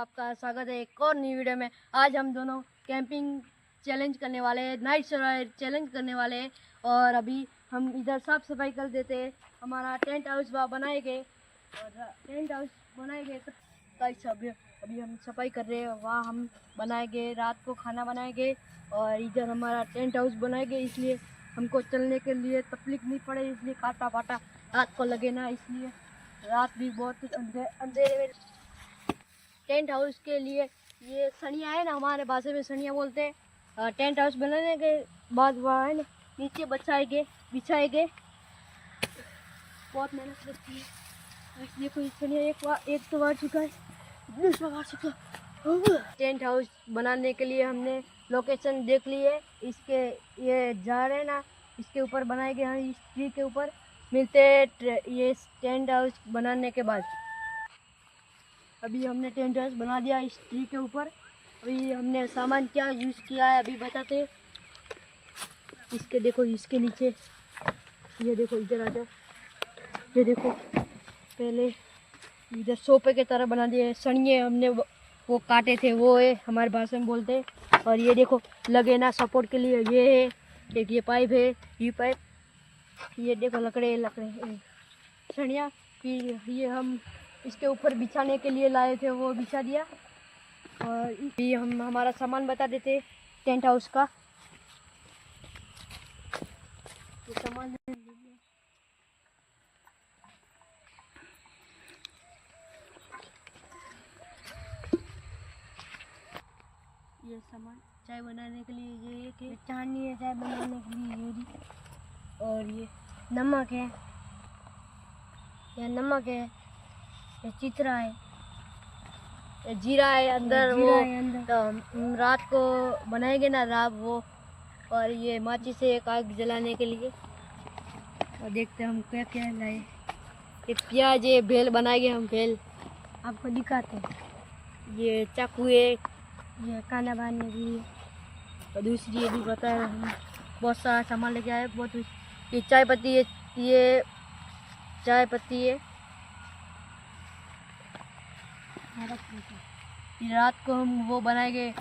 आपका स्वागत है एक और नई वीडियो में। आज हम दोनों कैंपिंग चैलेंज करने वाले हैं, नाइट सर्वाइवल चैलेंज करने वाले हैं। और अभी हम इधर साफ सफाई कर देते हैं। हमारा टेंट हाउस बनाएंगे और टेंट हाउस बनाएंगे अभी हम सफाई कर रहे हैं। वहाँ हम बनाएंगे, रात को खाना बनाएंगे और इधर हमारा टेंट हाउस बनाएंगे। इसलिए हमको चलने के लिए तकलीफ नहीं पड़े, इसलिए काटा पाटा रात को लगे ना, इसलिए रात भी बहुत अंधेरे में। टेंट हाउस के लिए ये सनिया है ना, हमारे भाषा में सनिया बोलते हैं। टेंट हाउस बनाने के बाद वहाँ है ना नीचे बिछाएंगे। बहुत मेहनत लगती है, इसलिए कोई सनिया एक तो बार चुका है, दूसरा बार चुका। टेंट हाउस बनाने के लिए हमने लोकेशन देख ली है। इसके ये जा रहे हैं ना, इसके ऊपर बनाएंगे हम, इस ट्री के ऊपर मिलते हैं ये टेंट हाउस बनाने के बाद। अभी हमने टेंट हाउस बना दिया इस ट्री के ऊपर। अभी हमने सामान क्या यूज़ किया है अभी बताते हैं। इसके देखो, इसके नीचे ये देखो, इधर आ जाओ, ये देखो पहले इधर सोफे की तरह बना दिए। सनिये हमने वो काटे थे, वो है हमारे भाषा में बोलते हैं। और ये देखो लगे ना सपोर्ट के लिए, ये है एक, ये पाइप है, ये पाइप, ये देखो लकड़े सनिया। फिर ये हम इसके ऊपर बिछाने के लिए लाए थे, वो बिछा दिया। और ये हम हमारा सामान बता देते टेंट हाउस का। ये सामान ये सामान चाय बनाने के लिए ये एक चाहनी है, चाय बनाने के लिए ये भी। और ये नमक है, ये चित्रा है, ये जीरा है अंदर, तो रात को बनाएंगे ना रात वो। और ये माची से एक आग जलाने के लिए। और देखते हैं हम क्या क्या लाए। ये प्याज है, भेल बनाएंगे हम, भेल आपको दिखाते हैं। ये चाकू है, ये खाना बनाने के लिए। और दूसरी ये भी बताया, हम बहुत सारा सामान लेके आए। बहुत ये चाय पत्ती है, ये चाय पत्ती है। रात को हम वो बनाएंगे,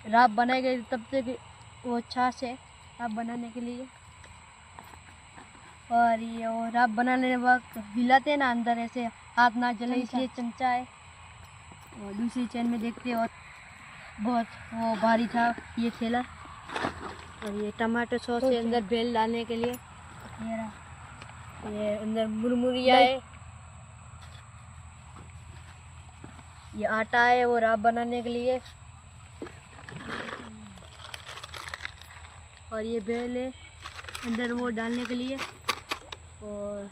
रात बनाएंगे, तब तक वो छाछ है रात बनाने के लिए। और ये वो रात बनाने वक्त हिलाते हैं ना अंदर, ऐसे हाथ ना जले, इसलिए चमचा है। और दूसरी चैन में देखते और बहुत वो भारी था ये थैला। और ये टमाटो सॉस है अंदर भेल डालने के लिए। ये अंदर मुरमुरिया है, ये आटा है वो राब बनाने के लिए। और ये भेल है अंदर वो डालने के लिए। और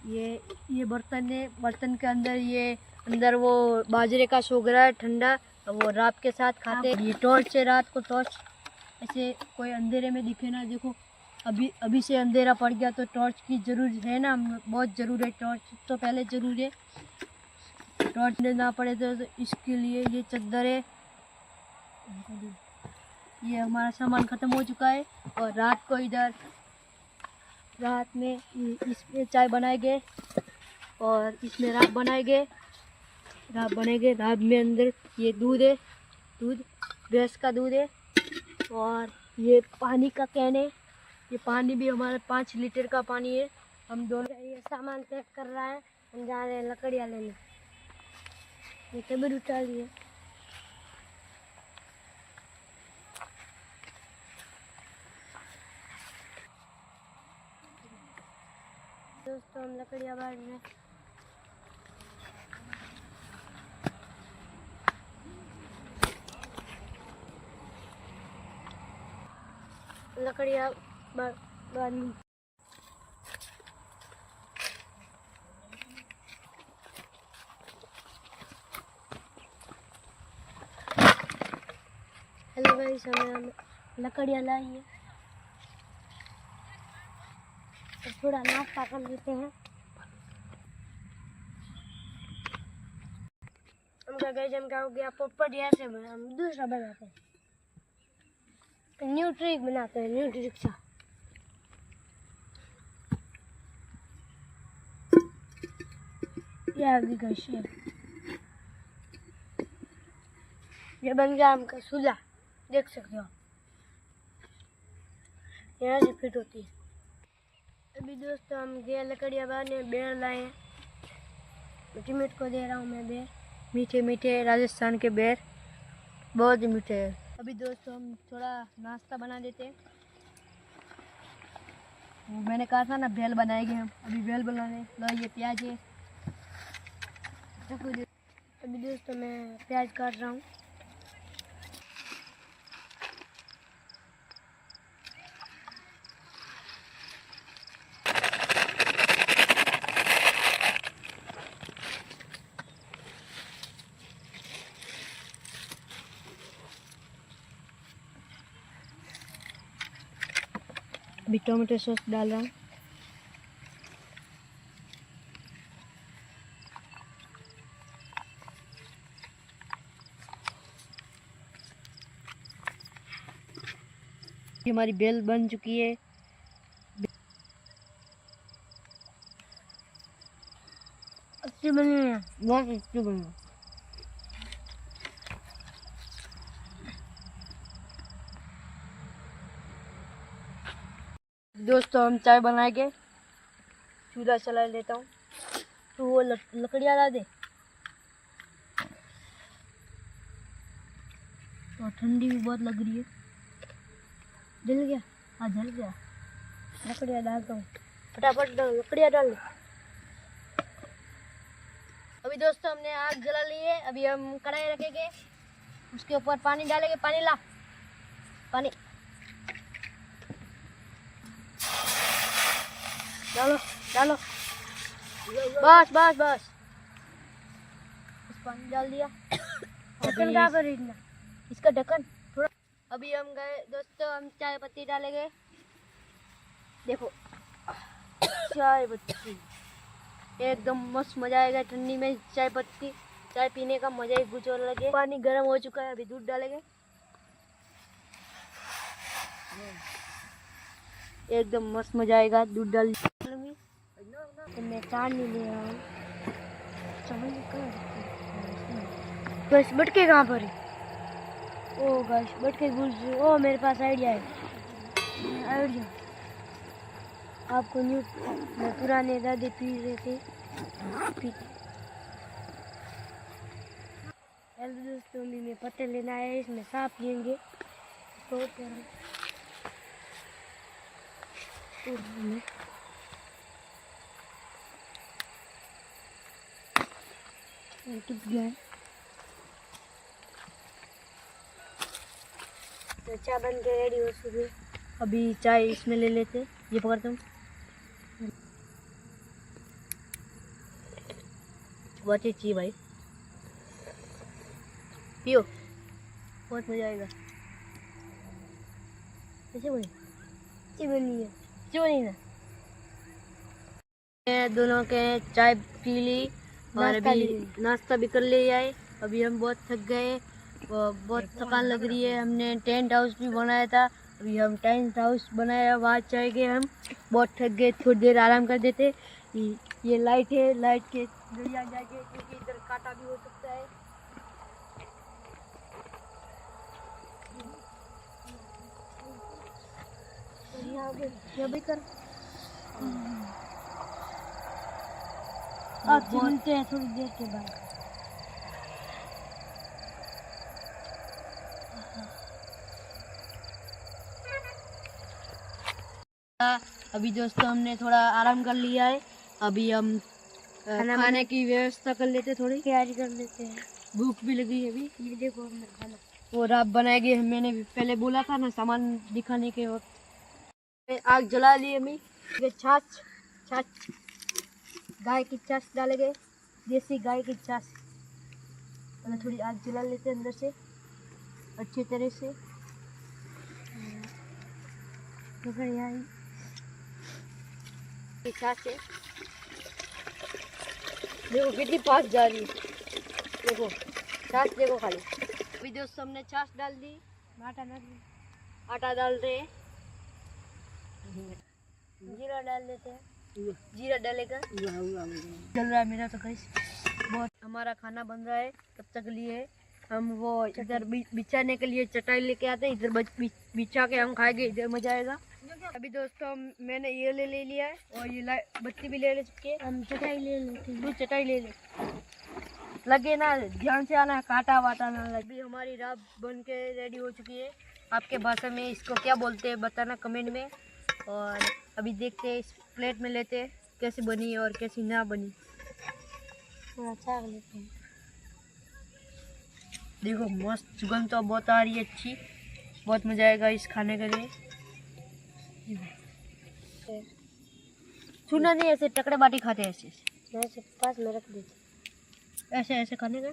ये बर्तन है, बर्तन के अंदर ये अंदर वो बाजरे का सोगरा है ठंडा, वो राब के साथ खाते हैं। ये टॉर्च है, रात को टॉर्च ऐसे कोई अंधेरे में दिखे ना। देखो अभी से अंधेरा पड़ गया तो टॉर्च की जरूरत है ना, बहुत ज़रूर है। टॉर्च तो पहले ज़रूर है, टॉर्च ना पड़े तो इसके लिए ये चादर है। ये हमारा सामान ख़त्म हो चुका है। और रात को इधर रात में इसमें चाय बनाएंगे और इसमें रात बनाएंगे। रात में अंदर ये दूध है, दूध भैंस का दूध है। और ये पानी का कैन है, ये पानी भी हमारा 5 लीटर का पानी है। हम दोनों ये सामान पैक कर रहा है, हम जा रहे हैं लकड़ियाँ लेने। ये टेबल उठा लिए, दोस्तों हम लकड़ियाँ बांट रहे हैं। लकड़ियाँ बांधी। हेलो गाइस, हमें लकड़ियाँ लाई है, तो थोड़ा नाश्ता कर लेते हैं। हम क्या हो गया, पोपट ऐसे हम दूसरा बनाते हैं, न्यू ट्रिक बनाते हैं, न्यू रिक्शा। ये आगे का शेप। ये बन गया आम का सूला, देख सकते हो यहाँ से फिट होती है। अभी दोस्तों हम गए लकड़ियाँ बांधने, बेर लाए हैं। मीट को दे रहा हूँ मैं बेर, मीठे मीठे राजस्थान के बेर, बहुत ही मीठे हैं। अभी दोस्तों हम थोड़ा नाश्ता बना देते हैं। मैंने कहा था ना भेल बनाएंगे हम, अभी भेल बनाने। लो ये प्याज है, अभी दोस्तों मैं प्याज काट रहा हूँ। अभी टोमेटो सॉस डाल रहा हूँ। हमारी बेल बन चुकी है। अच्छी बनी है, बहुत अच्छी बनी है। दोस्तों हम चाय बनाएंगे, चूल्हा चला लेता हूँ। तो वो लकड़ियाँ ला दे। और ठंडी भी बहुत लग रही है। जल गया? हाँ जल गया। लकड़ियाँ डालता हूँ, फटाफट लकड़ियाँ डाल लो। अभी दोस्तों हमने आग जला ली है। अभी हम कढ़ाई रखेंगे, उसके ऊपर पानी डालेंगे। पानी ला, पानी डालो डालो, बस बस बस, पानी डाल दिया। ढक्कन कहाँ पर रखना, इसका ढक्कन थोड़ा। अभी हम गए दोस्तों, हम चाय पत्ती डालेंगे। देखो चाय पत्ती, एकदम मस्त मजा आएगा ठंडी में। चाय पत्ती चाय पीने का मजा ही कुछ और लगे। पानी गर्म हो चुका है, अभी दूध डालेंगे। एकदम मस्त मजा आएगा दूध डाल। तो मैं चार नहीं ले रहा हूँ। बस बटके कहाँ पर है? ओ गश बटके भूल। ओ मेरे पास आइडिया है, आइडिया। आपको न्यू पुराने दादी पी रहे थे, हेलो दोस्तों, मैं पत्ते लेना है, इसमें साफ लेंगे। तो टूट गया है। तो चाय बन के रेडी हो चुकी है। अभी चाय इसमें ले लेते, ये पकड़ता हूँ। बहुत अच्छी भाई, पियो, बहुत मजा आएगा। कैसे बनी? अच्छी बनी है, अच्छी बनी ना। दोनों के चाय पी ली और अभी नाश्ता भी कर लिया है। अभी हम बहुत थक गए, बहुत थकान लग रही है। हमने टेंट हाउस भी बनाया था, अभी हम टेंट हाउस बनाया, वहाँ जाएंगे। हम बहुत थक गए, थोड़ी देर आराम कर देते। ये लाइट है, लाइट के जरिए जाएंगे, क्योंकि इधर कांटा भी हो सकता है। यहाँ भी कर आपसे मिलते हैं थोड़ी देर के बाद। अभी दोस्तों हमने थोड़ा आराम कर लिया है। अभी हम खाने की व्यवस्था कर लेते, थोड़ी तैयारी कर लेते हैं। भूख भी लगी है अभी। ये देखो हमने खाना और आप बनाएंगे। मैंने पहले बोला था ना सामान दिखाने के वक्त। आग जला ली अभी। छाछ छाछ गाय की छाछ डालेंगे, देसी गाय की छाछ। थोड़ी आग जला लेते अंदर से अच्छी तरह से। छाछ है, देखो कितनी फास्ट जा रही है। देखो छाछ देखो खाली। अभी दोस्तों हमने छाछ डाल दी, आटा डाल रहे हैं। जीरा डाल देते हैं, जीरा डालेगा। चल रहा है मेरा तो गाइस, बहुत हमारा खाना बन रहा है। तब तक लिए हम वो इधर बिछाने के लिए चटाई लेके आते हैं, इधर बिछा के हम खाएंगे, इधर मजा आएगा। अभी दोस्तों मैंने ये ले लिया है और ये बत्ती भी ले चुकी है। हम चटाई ले लेते हैं। तू चटाई ले ले, लगे ना, ध्यान से आना, काटा वाटा ना लगे। अभी हमारी राब बन के रेडी हो चुकी है। आपके भाषा में इसको क्या बोलते हैं बताना कमेंट में। और अभी देखते हैं, इस प्लेट में लेते हैं कैसे बनी और कैसी ना बनी। अच्छा लेते हैं। देखो मस्त सुगंध तो बहुत आ रही है, अच्छी, बहुत मजा आएगा इस खाने के लिए। छूना नहीं, ऐसे टकरे बाटी खाते हैं, ऐसे पास में रख देते, ऐसे ऐसे खाने का।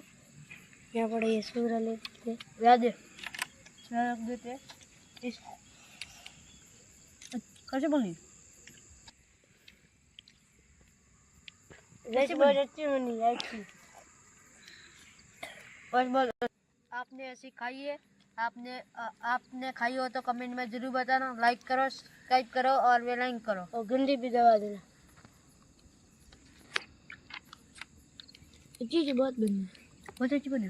यहाँ पड़े ये सूरा लेते याद रख देते इस कैसे बनी, वैसे बहुत अच्छी बनी अच्छी। बस बहुत आपने ऐसी खाई है, आपने खाई हो तो कमेंट में जरूर बताना। लाइक करो, सब्सक्राइब करो और बेल आइकन करो और घंटी भी दबा देना। चीज़ बहुत बनी, बहुत अच्छी बनी।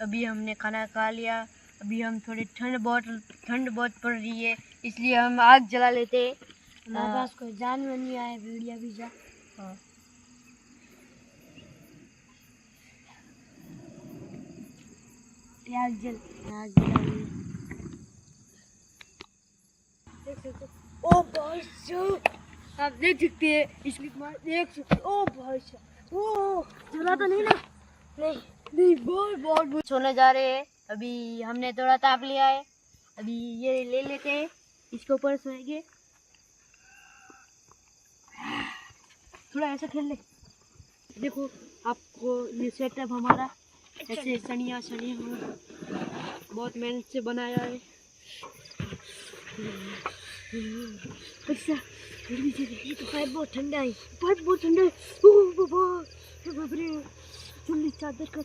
अभी हमने खाना खा लिया। अभी हम थोड़ी ठंड बहुत पड़ रही है, इसलिए हम आग जला लेते हैं। हमारे पास कोई जानवर नहीं आया, वीडियो भी जा। हाँ आग जला ओ भाई साहब, आप देख सकते हैं इसकी देख सकते। ओ भाई साहब, ओ जला तो नहीं ना? नहीं बहुत सोने जा रहे हैं। अभी हमने थोड़ा ताप लिया है, अभी ये ले लेते हैं, इसके ऊपर सोएंगे। थोड़ा ऐसा खेल ले, देखो आपको ये सेटअप हमारा ऐसे सनिया बहुत मेहनत से बनाया है। अच्छा ये तो पाइप बहुत ठंडा है, जल्दी चादर का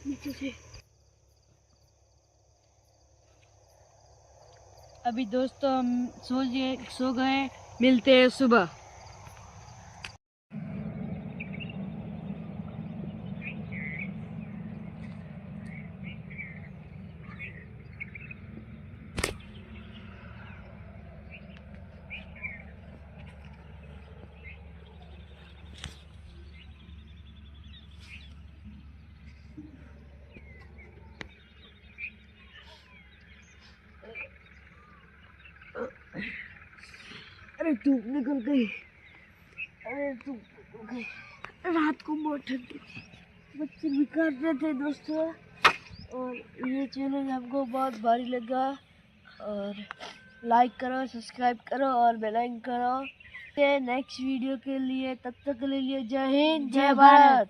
नीचे से। अभी दोस्तों हम सो गए, मिलते हैं सुबह। अरे धूप निकल गई, रात को बहुत ठंडी थी, बच्चे भी कर रहे थे दोस्तों। और ये चैनल हमको बहुत भारी लगा, और लाइक करो, सब्सक्राइब करो और बेल आइकन करो। नेक्स्ट वीडियो के लिए, तब तक के लिए जय हिंद, जय भारत।